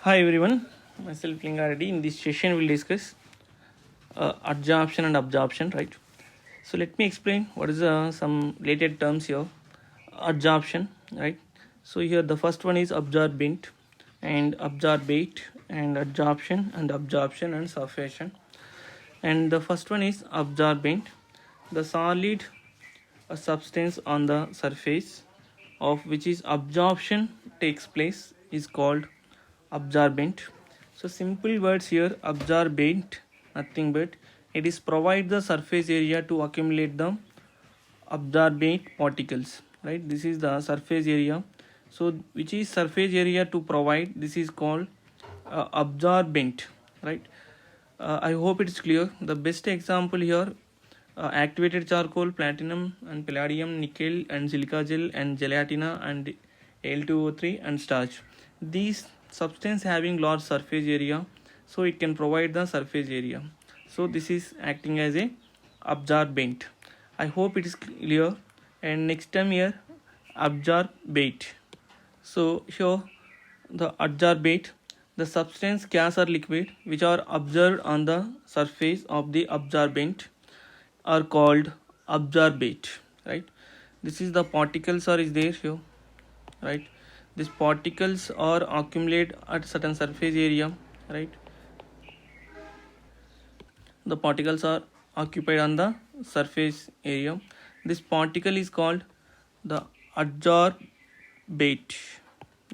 Hi everyone, myself Lingaredi. In this session, we'll discuss adsorption and absorption, right? So let me explain what is some related terms here. Adsorption, right? So here the first one is absorbent and absorbate and adsorption and surfactant. And the first one is absorbent, the solid substance on the surface of which is absorption takes place is called absorbent. So simple words here, absorbent, nothing but it is provide the surface area to accumulate the absorbent particles, right? This is the surface area. So which is surface area to provide, this is called absorbent, right? I hope it's clear. The best example here, activated charcoal, platinum and palladium, nickel and silica gel and gelatina and Al2O3 and starch. These substance having large surface area, so it can provide the surface area. So this is acting as a absorbent. I hope it is clear. And next term here, absorbate. So here the adsorbate, the substance, gas or liquid which are observed on the surface of the absorbent are called absorbate, right? This is the particles are is there here, right? These particles are accumulate at certain surface area, right? The particles are occupied on the surface area. This particle is called the adsorbate,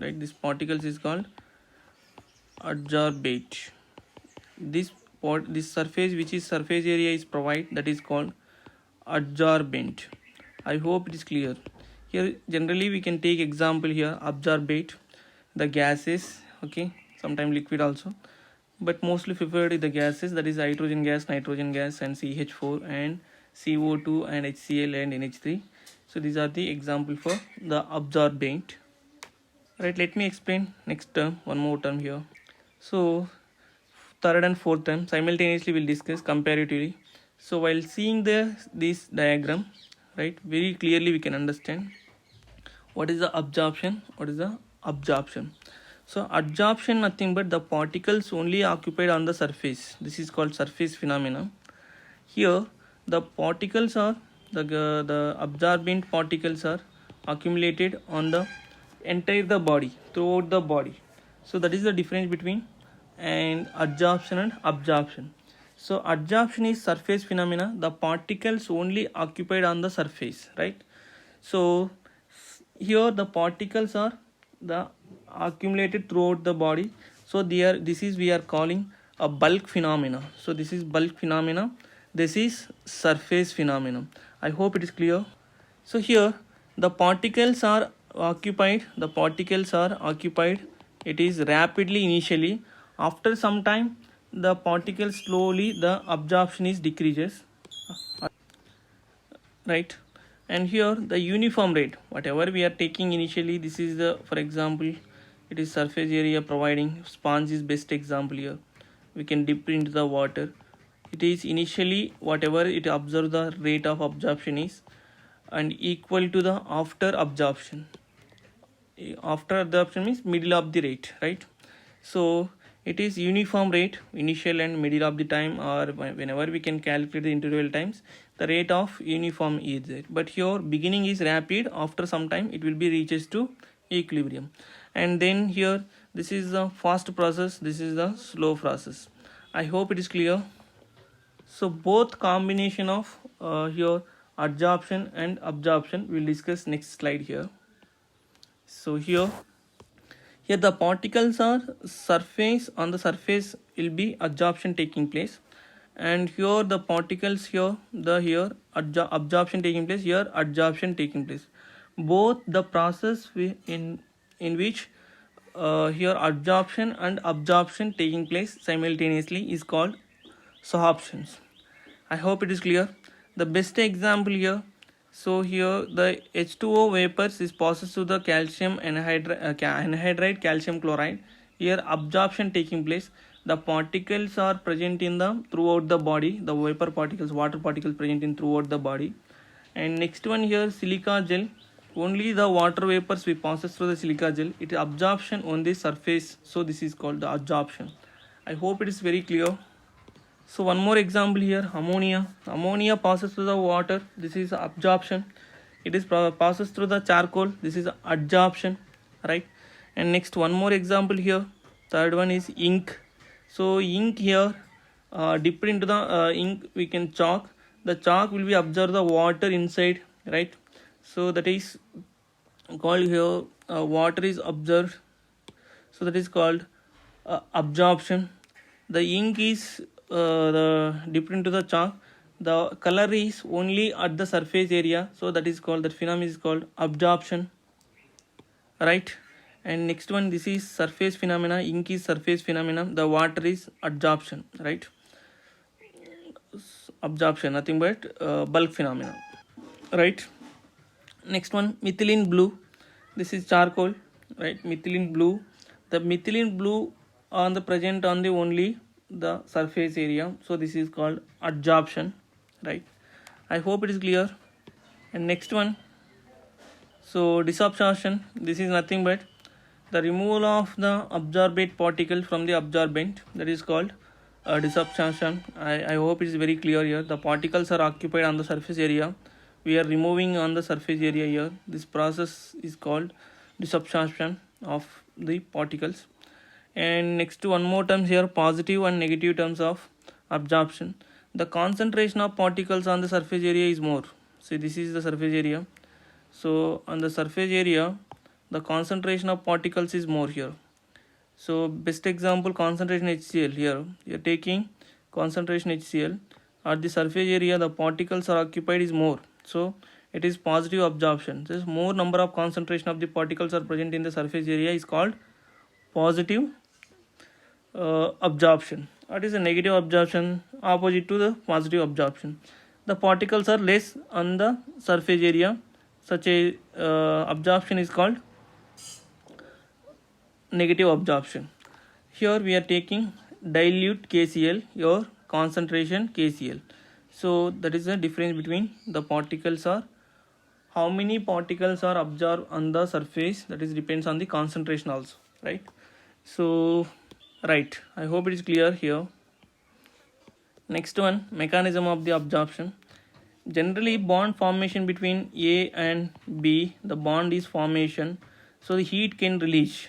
right? This particles is called adsorbate. This surface which is surface area is provided, that is called adsorbent. I hope it is clear. Here generally we can take example here, absorbate the gases, okay, sometimes liquid also, but mostly preferred is the gases, that is hydrogen gas, nitrogen gas and CH4 and CO2 and HCl and NH3. So these are the example for the absorbent, right? Let me explain next term, one more term here. So third and fourth term simultaneously we'll discuss comparatively. So while seeing this diagram, right, very clearly we can understand what is the absorption, what is the absorption. So adsorption nothing but the particles only occupied on the surface, this is called surface phenomena. Here the particles are the absorbent particles are accumulated on the entire the body, throughout the body. So that is the difference between and adsorption and absorption. So adsorption is surface phenomena, the particles only occupied on the surface, right? So here the particles are the accumulated throughout the body. So this is we are calling a bulk phenomena. So this is bulk phenomena, this is surface phenomena. I hope it is clear. So here the particles are occupied, it is rapidly initially, after some time the particles slowly the absorption is decreases, right? And here the uniform rate, whatever we are taking initially, this is the, for example, it is surface area providing, sponge is best example here. We can dip into the water, it is initially whatever it observe the rate of absorption is and equal to the after absorption. After absorption means middle of the rate, right? So it is uniform rate, initial and middle of the time, or whenever we can calculate the interval times, the rate of uniform is there. But here beginning is rapid, after some time it will be reaches to equilibrium. And then here this is the fast process, this is the slow process. I hope it is clear. So both combination of here adsorption and absorption we'll discuss next slide here. So here the particles are surface, on the surface will be adsorption taking place, and here the particles here absorption taking place, here adsorption taking place. Both the process in which here adsorption and absorption taking place simultaneously is called sorptions. I hope it is clear. The best example here, so here the H2O vapors is processed to the calcium anhydride calcium chloride. Here absorption taking place. The particles are present in the throughout the body. The vapor particles, water particles present in throughout the body. And next one here, silica gel, only the water vapors we passes through the silica gel. It is absorption on the surface, so this is called the absorption. I hope it is very clear. So one more example here, ammonia passes through the water, this is absorption. It is passes through the charcoal, this is adsorption, right? And next one more example here, third one is ink. So ink here, dipped into the ink, we can chalk. The chalk will be absorb the water inside, right? So that is called here, water is absorbed, so that is called absorption. The ink is the dipped into the chalk, the color is only at the surface area, so that is called, that phenomenon is called absorption, right? And next one, this is surface phenomena, ink is surface phenomena, the water is adsorption, right? Absorption, nothing but bulk phenomena, right? Next one, methylene blue, this is charcoal, right? Methylene blue, the methylene blue on the present on the only the surface area, so this is called adsorption, right? I hope it is clear. And next one, so disabsorption, this is nothing but the removal of the absorbate particle from the absorbent, that is called disabsorption. I hope it is very clear here. The particles are occupied on the surface area, we are removing on the surface area here. This process is called disabsorption of the particles. And next one more terms here, positive and negative terms of absorption. The concentration of particles on the surface area is more. See, this is the surface area. So on the surface area, the concentration of particles is more here. So best example, concentration HCl here. You are taking concentration HCl at the surface area, the particles are occupied is more. So it is positive absorption. Just more number of concentration of the particles are present in the surface area is called positive absorption. What is a negative absorption? Opposite to the positive absorption. The particles are less on the surface area. Such a absorption is called negative absorption. Here we are taking dilute KCl, your concentration KCl. So that is the difference between the particles are, how many particles are absorbed on the surface, that is depends on the concentration also, right? So right, I hope it is clear here. Next one, mechanism of the absorption. Generally bond formation between A and B, the bond is formation, so the heat can release.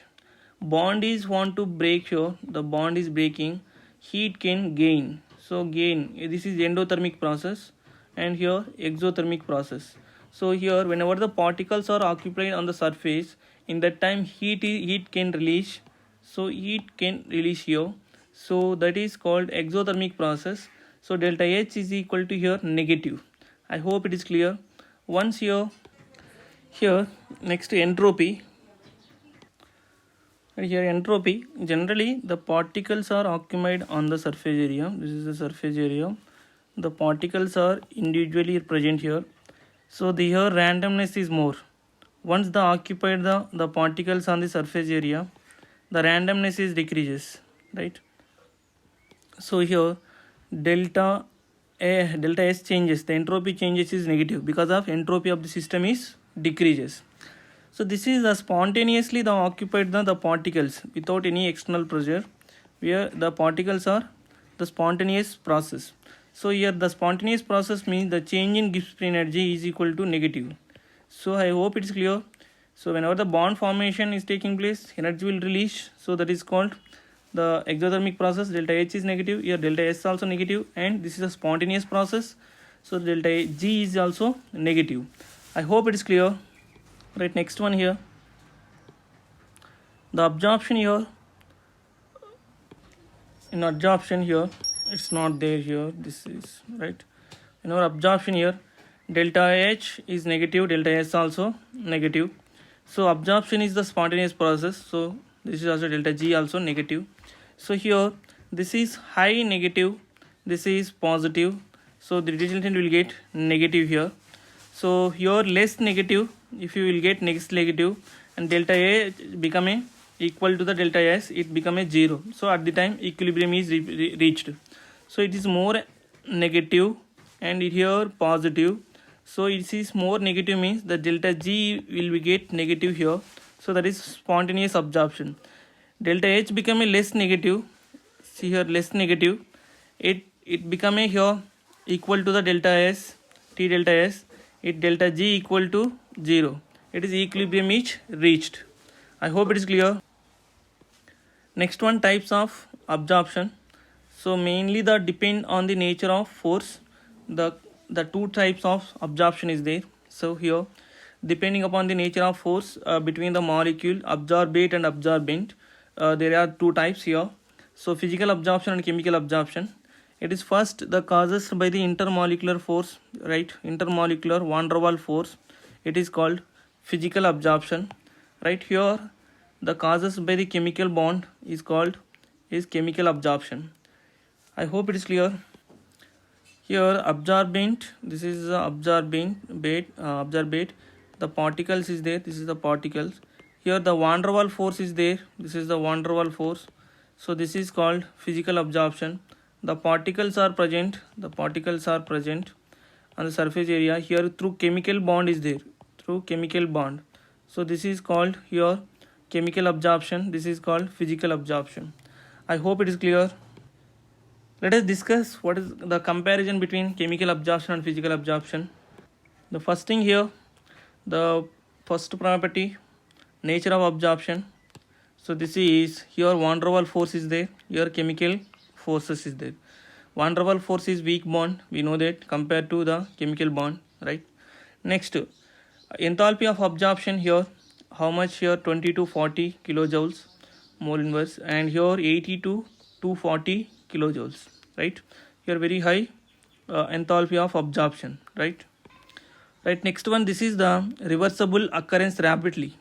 Bond is want to break here, the bond is breaking, heat can gain. So gain, this is endothermic process, and here exothermic process. So here whenever the particles are occupied on the surface, in that time heat can release, so heat can release here, so that is called exothermic process. So delta H is equal to here negative. I hope it is clear. Once here next entropy. Here entropy, generally the particles are occupied on the surface area, this is the surface area, the particles are individually present here, so the here randomness is more. Once the occupied the particles on the surface area, the randomness is decreases, right? So here delta S changes, the entropy changes is negative because of entropy of the system is decreases. So this is the spontaneously the occupied the particles without any external pressure, where the particles are the spontaneous process. So here the spontaneous process means the change in Gibbs free energy is equal to negative. So I hope it is clear. So whenever the bond formation is taking place, energy will release, so that is called the exothermic process. Delta H is negative, here delta S also negative, and this is a spontaneous process, so delta G is also negative. I hope it is clear. Right, next one here, the absorption here, in absorption here it's not there here, this is right. In our absorption here, delta H is negative, delta S also negative, so absorption is the spontaneous process, so this is also delta G also negative. So here this is high negative, this is positive, so the resultant will get negative here. So here less negative, if you will get next negative, and delta A become a equal to the delta S, it become a 0. So at the time equilibrium is reached. So it is more negative and here positive. So it is more negative means the delta G will be get negative here. So that is spontaneous absorption. Delta H become a less negative. See here less negative. It become a here equal to the delta S, T delta S. It delta G equal to 0. It is equilibrium is reached. I hope it is clear. Next one, types of absorption. So mainly the depend on the nature of force. The two types of absorption is there. So here, depending upon the nature of force between the molecule, absorbate and absorbent, there are two types here. So physical absorption and chemical absorption. It is first the causes by the intermolecular force, right? Intermolecular van der Waals force. It is called physical absorption. Right here, the causes by the chemical bond is called chemical absorption. I hope it is clear. Here absorbent, this is the absorbate. The particles is there, this is the particles. Here the van der Waals force is there, this is the van der Waals force. So this is called physical absorption. The particles are present on the surface area. Here through chemical bond is there, through chemical bond. So this is called here chemical absorption, this is called physical absorption. I hope it is clear. Let us discuss what is the comparison between chemical absorption and physical absorption. The first thing here, the first property, nature of absorption. So this is here van der Waals force is there, here chemical forces is there. Van der Waals force is weak bond, we know that, compared to the chemical bond, right? Next, enthalpy of absorption here, how much here, 20 to 40 kilojoules mole inverse, and here 80 to 240 kilojoules, right? Here very high enthalpy of absorption, right? Next one, this is the reversible occurrence rapidly.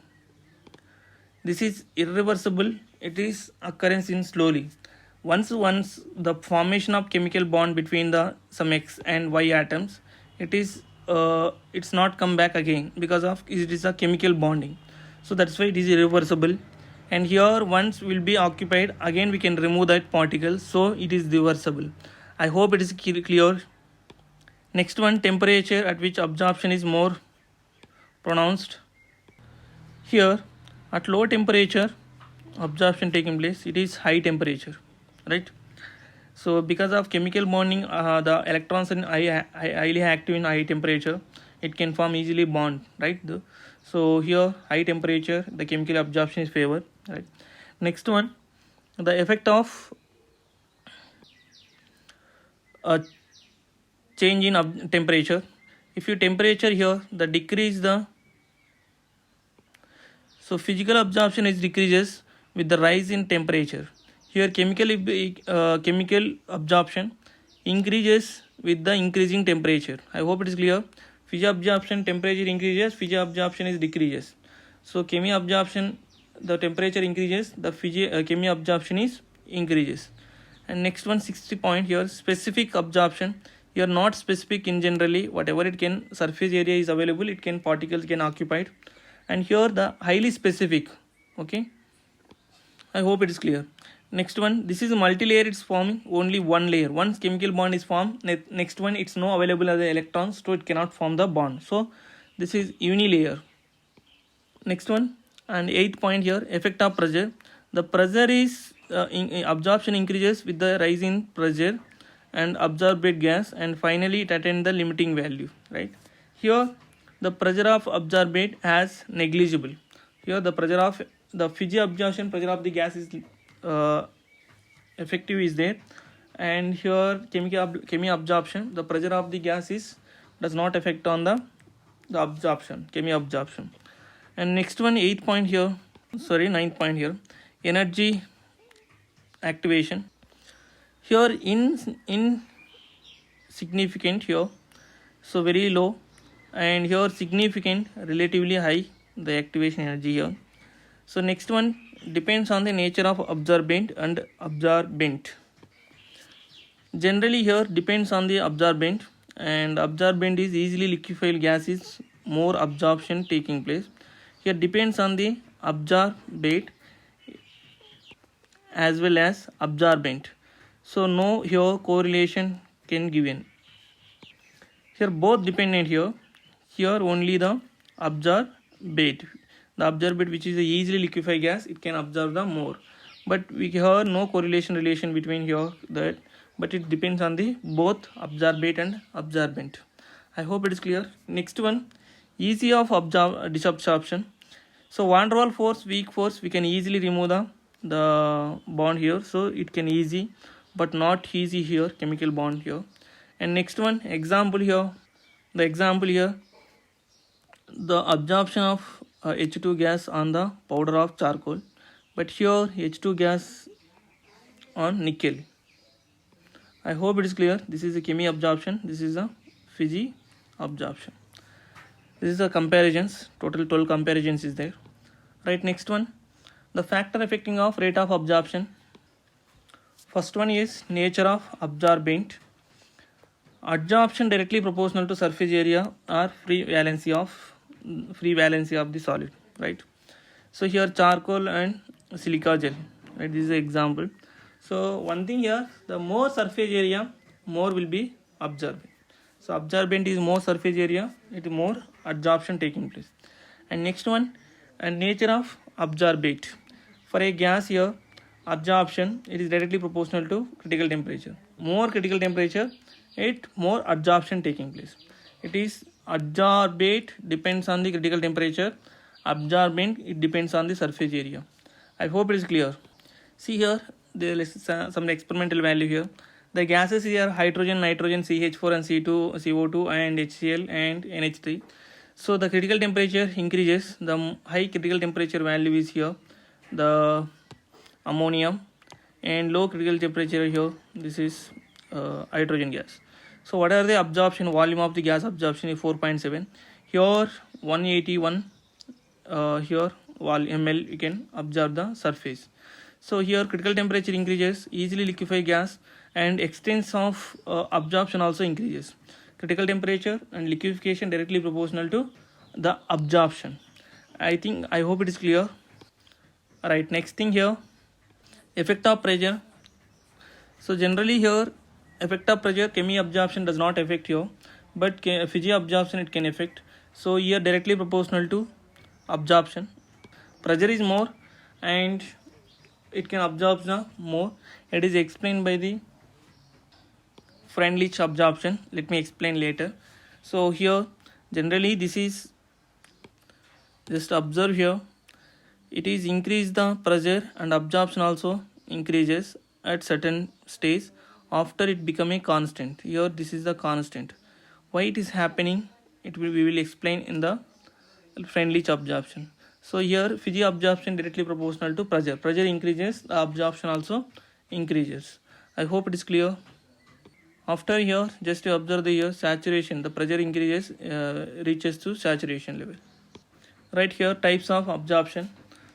This is irreversible, it is occurrence in slowly. Once the formation of chemical bond between the some X and Y atoms, it's not come back again because of it is a chemical bonding. So that's why it is irreversible. And here once will be occupied, again we can remove that particle, so it is reversible. I hope it is clear. Next one, temperature at which absorption is more pronounced. Here at low temperature absorption taking place, it is high temperature, right? So because of chemical bonding, the electrons are highly active in high temperature, it can form easily bond, right? So here high temperature, the chemical absorption is favored, right? Next one, the effect of change in temperature. If you temperature here, the decrease the, so physical absorption is decreases with the rise in temperature. Here chemical absorption increases with the increasing temperature. I hope it is clear. Physical absorption temperature increases, physical absorption is decreases. So chemical absorption, the temperature increases, the chemical absorption is increases. And next one, 60 point here, specific absorption. Here not specific in generally, whatever it can, surface area is available, it can, particles can occupy it. And here the highly specific, okay? I hope it is clear. Next one, this is a multi-layer, it's forming only one layer. Once chemical bond is formed, next one it's no available as the electrons, so it cannot form the bond. So this is unilayer. Next one, and 8th point here, effect of pressure. The pressure is absorption increases with the rise in pressure and absorbed gas, and finally it attains the limiting value, right? Here the pressure of absorbate as negligible. Here the pressure of the physical absorption, pressure of the gas is effective is there, and here chemical absorption, the pressure of the gas is does not affect on the absorption, chemical absorption. And next one, 9th point here, energy activation. Here in significant here, so very low, and here significant, relatively high, the activation energy here. So next one depends on the nature of absorbent and absorbent. Generally here depends on the absorbent, and absorbent is easily liquefied gas is more absorption taking place. Here depends on the absorbate as well as absorbent. So no here correlation can given. Here both dependent here, here only the absorbate. The absorbate, which is a easily liquefied gas, it can absorb the more. But we have no correlation relation between here that, but it depends on the both absorbate and absorbent. I hope it is clear. Next one, easy of disabsorption. So van der Waals force, weak force, we can easily remove the bond here. So it can easy, but not easy here, chemical bond here. And next one, example here. The example here, the absorption of H2 gas on the powder of charcoal, but here H2 gas on nickel. I hope it is clear. This is a chemi absorption, this is a physi absorption. This is the comparisons, total 12 comparisons is there. Right, next one, the factor affecting of rate of absorption. First one is nature of absorbent. Adsorption directly proportional to surface area or free valency of the solid, right? So here charcoal and silica gel, right? This is the example. So one thing here, the more surface area, more will be absorbed. So absorbent is more surface area, it is more adsorption taking place. And next one, and nature of absorbate. For a gas here, absorption, it is directly proportional to critical temperature. More critical temperature, it more adsorption taking place. It is adsorbate depends on the critical temperature, absorbent it depends on the surface area. I hope it is clear. See here, there is some experimental value here. The gases here, hydrogen, nitrogen, CH4 and C2, CO2 and HCl and NH3. So the critical temperature increases, the high critical temperature value is here, the ammonium, and low critical temperature here, this is hydrogen gas. So what are the absorption volume of the gas absorption is 4.7. Here 181 here ml you can absorb the surface. So here critical temperature increases, easily liquefied gas and extent of absorption also increases. Critical temperature and liquefaction directly proportional to the absorption. I hope it is clear. Alright, next thing here, effect of pressure. So generally here, effect of pressure, chemi absorption does not affect here, but physi absorption it can affect. So here directly proportional to absorption. Pressure is more and it can absorb the more. It is explained by the Freundlich absorption. Let me explain later. So here generally this is, just observe here, it is increase the pressure and absorption also increases at certain stage after it become a constant. Here this is the constant. Why it is happening, we will explain in the Freundlich absorption. So here physi absorption directly proportional to pressure. Pressure increases, the absorption also increases. I hope it is clear. After here, just to observe the here saturation, the pressure increases, reaches to saturation level. Right here, types of absorption.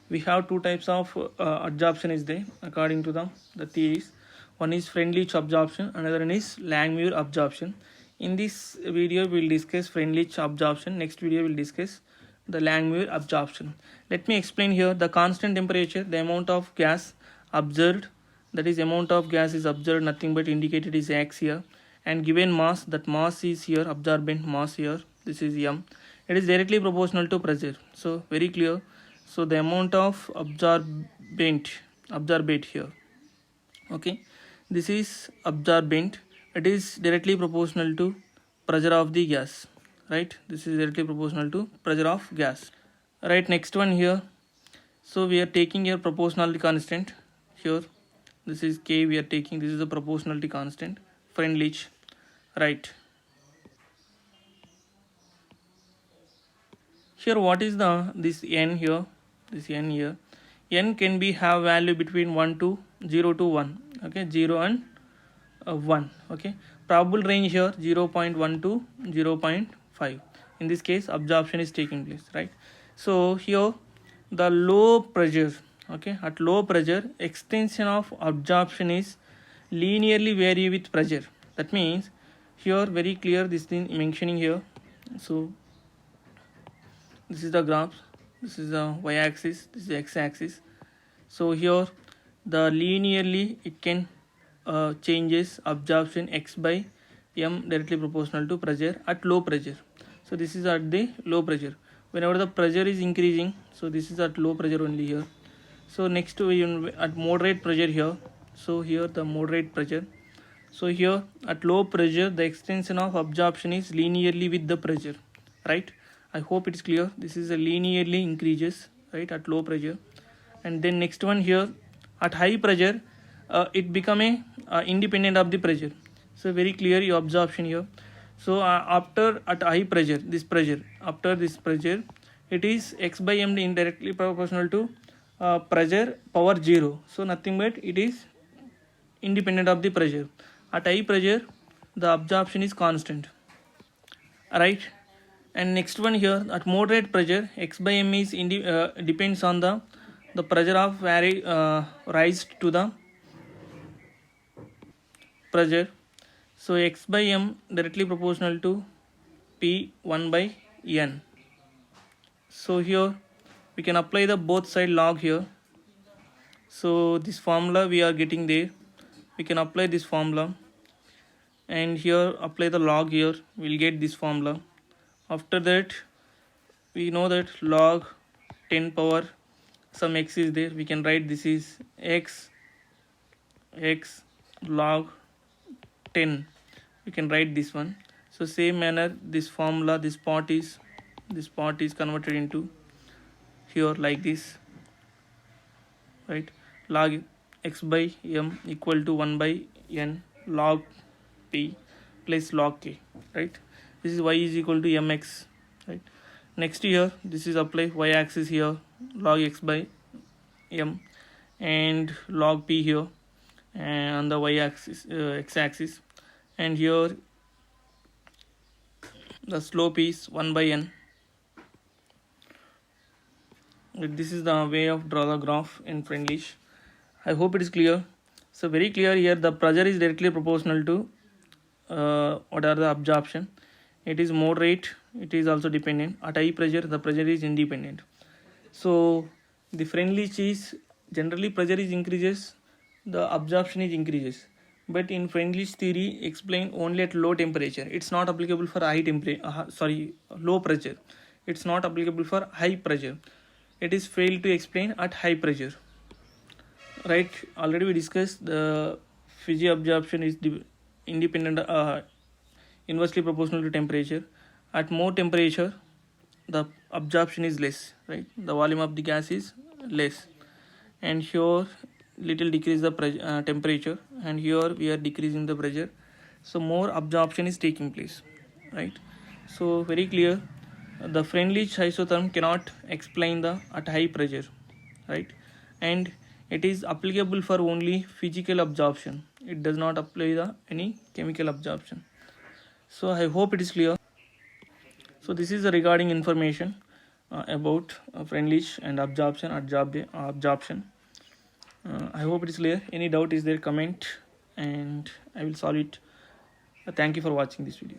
We have two types of absorption is there according to the theories. One is Freundlich absorption, another one is Langmuir absorption. In this video, we will discuss Freundlich absorption. Next video, we will discuss the Langmuir absorption. Let me explain here the constant temperature, the amount of gas observed, that is amount of gas is observed, nothing but indicated is X here, and given mass, that mass is here, absorbent mass here, this is M. It is directly proportional to pressure. So very clear. So the amount of absorbent here, okay, this is absorbent, it is directly proportional to pressure of the gas, right? This is directly proportional to pressure of gas. Right, next one here. So we are taking here proportionality constant here, this is K we are taking, this is the proportionality constant, Freundlich, right? Here what is this N here, this N here, N can be have value between 0 to 1, okay, 0 and 1, okay. Probable range here 0.1 to 0.5. In this case absorption is taking place, right? So here the low pressure, okay, at low pressure extension of absorption is linearly vary with pressure. That means here very clear this thing mentioning here. So this is the graph, this is the y-axis, this is the x-axis. So here the linearly it can changes absorption x by m directly proportional to pressure at low pressure. So So this is at the low pressure. Whenever the pressure is increasing, so this is at low pressure only here. So next we at moderate pressure here. So here the moderate pressure. So here at low pressure the extension of absorption is linearly with the pressure, right? I hope it is clear. This is a linearly increases, right, at low pressure. And then next one here at high pressure, it become a independent of the pressure. So very clear your absorption here. So after at high pressure, this pressure, after this pressure, it is x by m indirectly proportional to pressure power 0. So nothing but it is independent of the pressure. At high pressure the absorption is constant, right? And next one here at moderate pressure, x by m is depends on the pressure of rise to the pressure. So x by m directly proportional to p 1 by n. So here we can apply the both side log here. So this formula we are getting there, we can apply this formula, and here apply the log here, we'll get this formula. After that we know that log 10 power some x is there, we can write this is x log 10, we can write this one. So same manner this formula, this part is converted into here like this, right? Log x by m equal to 1 by n log p plus log k, right? This is y is equal to mx, right? Next here this is apply y axis here, log x by m, and log p here, and on the y axis x axis, and here the slope is 1 by n. This is the way of draw the graph in Freundlich. I hope it is clear. So very clear here, the pressure is directly proportional to what are the absorption. It is moderate, it is also dependent. At high pressure the pressure is independent. So the Freundlich is generally pressure is increases, the absorption is increases, but in Freundlich theory explain only at low temperature. It's not applicable for low pressure. It's not applicable for high pressure. It is failed to explain at high pressure, right? Already we discussed the Fiji absorption is independent, inversely proportional to temperature. At more temperature the absorption is less, right? The volume of the gas is less, and here little decrease the temperature, and here we are decreasing the pressure, so more absorption is taking place, right? So very clear, the Freundlich isotherm cannot explain the at high pressure, right? And it is applicable for only physical absorption, it does not apply the any chemical absorption. So I hope it is clear. So this is the regarding information about Freundlich and absorption. I hope it is clear. Any doubt is there, comment and I will solve it. Thank you for watching this video.